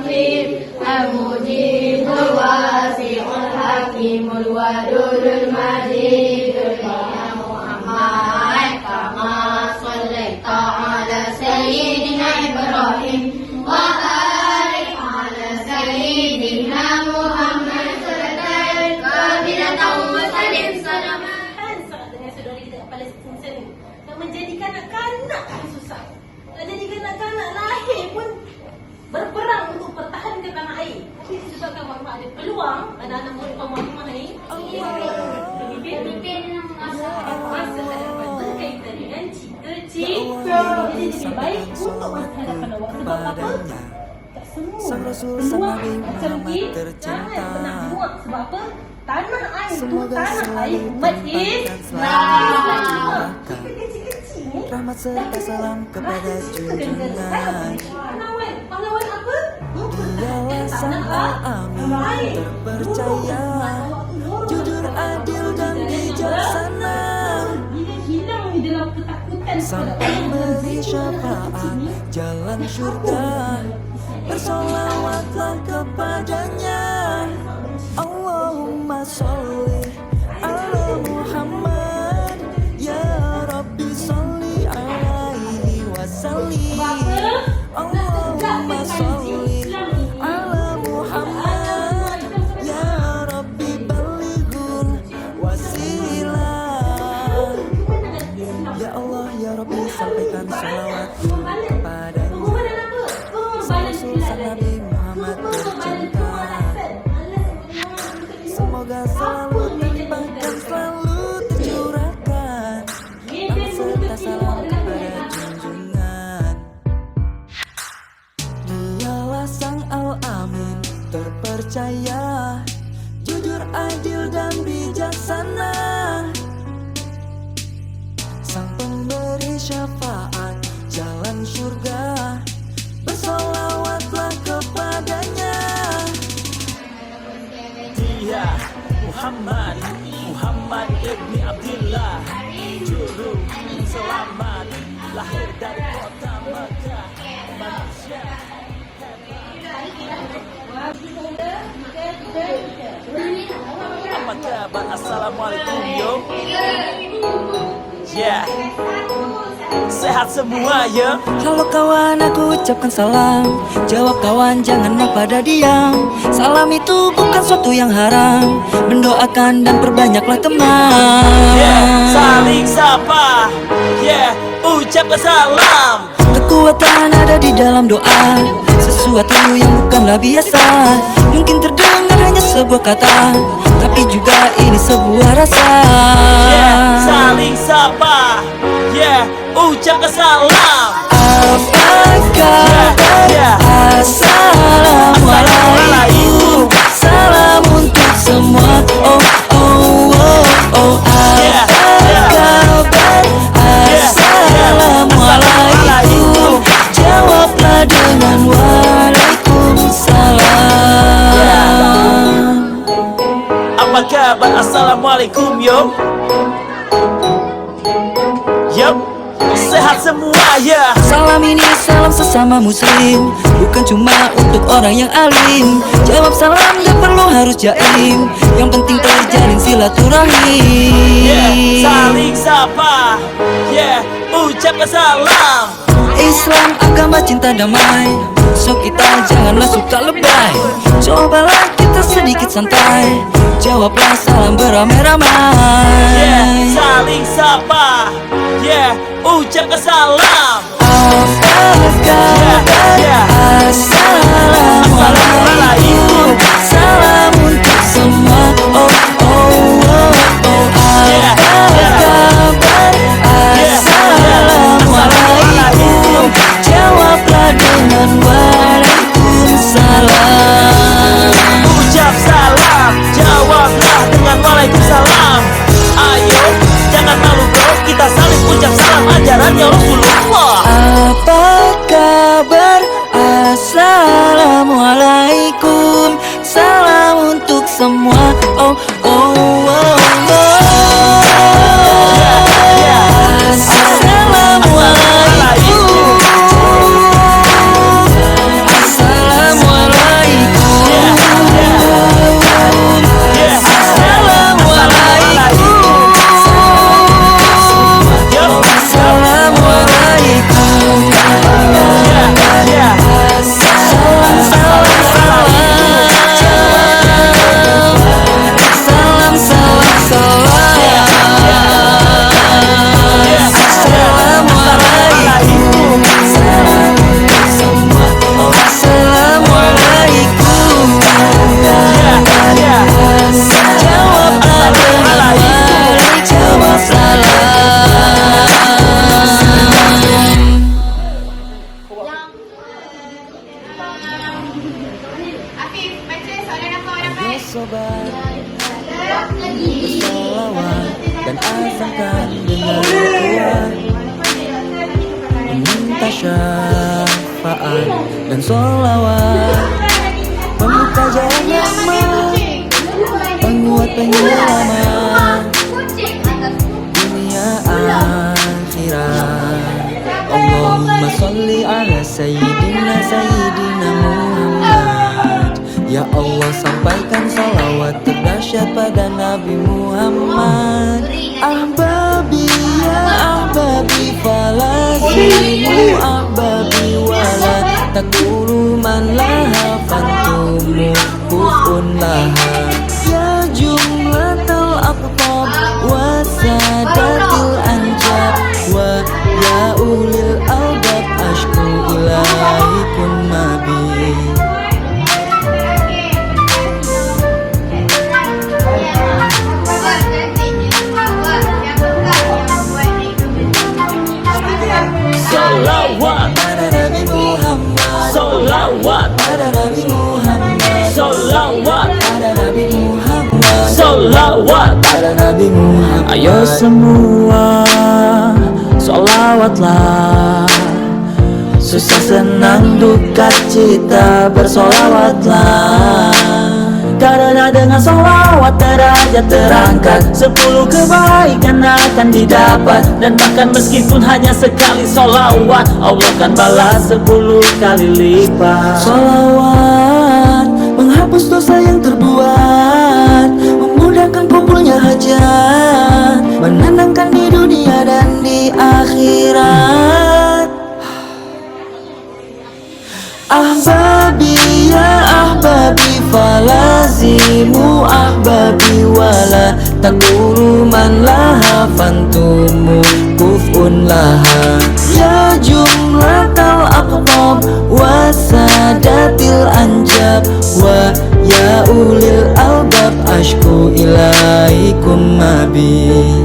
الرحيم المجيب الواسع الحكيم الودود المجيد يا محمد كما صليت على سيدنا إبراهيم وبارك على سيدنا محمد dengan saudara kita kat Palestin sana yang menjadikan anak-anak susah, menjadikan anak-anak lahir pun berperang untuk pertahankan tanah air. Tapi disebabkan Muhammad ada peluang, anak-anak murid Muhammad ni pemimpin yang masa hadapan berkaitan dengan cita-cita. Jadi lebih baik untuk masa hadapan awak. Sebab apa? Tak semua peluang macam ni jangan pernah buang. Sebab apa? Tanah air itu tanah air umat Islam. Rahmat serta salam kepada junjungan. Pahlawan apa? Dialah sang al-amin terpercaya, jujur, adil dan bijaksana, Hilang di dalam ketakutan. sang pemberi syafaat jalan syurga. Bersolawatlah kepadanya. Allahumma sholli ala Muhammad, ya Rabbi sholli alaihi wasallim. Allahumma sholli ala Muhammad, ya Rabbi balighul wasilah. Ya Allah, ya Rabbi sampaikan salawat kepadanya. Rasul sang Nabi Muhammad tercinta, semoga selalu dilimpahkan, selalu tercurahkan rahmat serta salam kepada junjungan. Dialah sang al-amin terpercaya, jujur, adil dan bijaksana, sang pemberi syafaat jalan surga. Bersolawatlah kepadanya. Dia Muhammad ibni Abdillah, juru selamat, lahir dari kota Mekah, manusia. Apa kabar? Assalamualaikum yo. Ya, sehat semua ya. Halo kawan, aku ucapkan salam. Jawab kawan, janganlah pada diam. Salam itu bukan suatu yang haram. Mendoakan dan perbanyaklah teman. Saling sapa. Ucapkan salam. Kekuatan ada di dalam doa, sesuatu yang bukanlah biasa. Mungkin terdengar hanya sebuah kata, tapi juga ini sebuah rasa. Saling sapa. Ucapkan salam. Apa kabar? Assalamualaikum. Salam untuk semua. Oh oh oh oh. Apa kabar? Assalamualaikum. Jawablah dengan waalaikumsalam. Apa kabar? Assalamualaikum yo. Sehat semua ya. Salam ini salam sesama muslim, bukan cuma untuk orang yang alim. Jawab salam gak perlu harus jaim, yang penting terjalin silaturahim. Saling sapa. Ucapkan salam. Islam agama cinta damai, so kita janganlah suka lebay. Cobalah kita sedikit santai, jawablah salam beramai-ramai. Saling sapa. Ucapkan salam. Apa kabar? Assalamualaikum. Salam untuk semua. Oh oh oh oh. Apa kabar? Assalamualaikum. Jawablah dengan waalaikumsalam. Ucap salam, jawablah dengan waalaikumsalam. Ayo, jangan malu bro, kita saling ucap salam ajarannya Rasulullah. sobat, bersolawat dan azankan dengan kuat, meminta syafaat dan solawat, membuka jalan aman, penguat penyelamat dunia akhirat. Allahumma sholli ala Sayyidina Muhammad. Ya Allah, sampaikan salawat terdahsyat pada Nabi Muhammad. Ahbabi ya ahbabi falazimu ahbabi wala takulu man laha fantumu kufun laha. Ya jumlatal aqtab wa sadatil anjab wa ya ulil albab ashku ilahikum nabi. Salawat Pada Nabi Muhammad, Salawat pada Nabi Muhammad, Salawat pada Nabi Muhammad, Salawat pada Nabi Muhammad. Ayo semua sholawatlah, susah senang duka cita bersolawatlah. Karena dengan sholawat derajat terangkat, 10 kebaikan akan didapat. Dan bahkan meskipun hanya sekali sholawat, Allah kan balas 10 kali lipat. Sholawat menghapus dosa yang terbuat, memudahkan kumpulnya hajat, menenangkan di dunia dan di akhirat. Ahbabi ya ahbabi falazimu ahbabi wala takulu man laha fantumu kufun laha. Ya jumlatal aqtab wa sadatil anjab wa ya ulil albab ashku ilaikum nabi.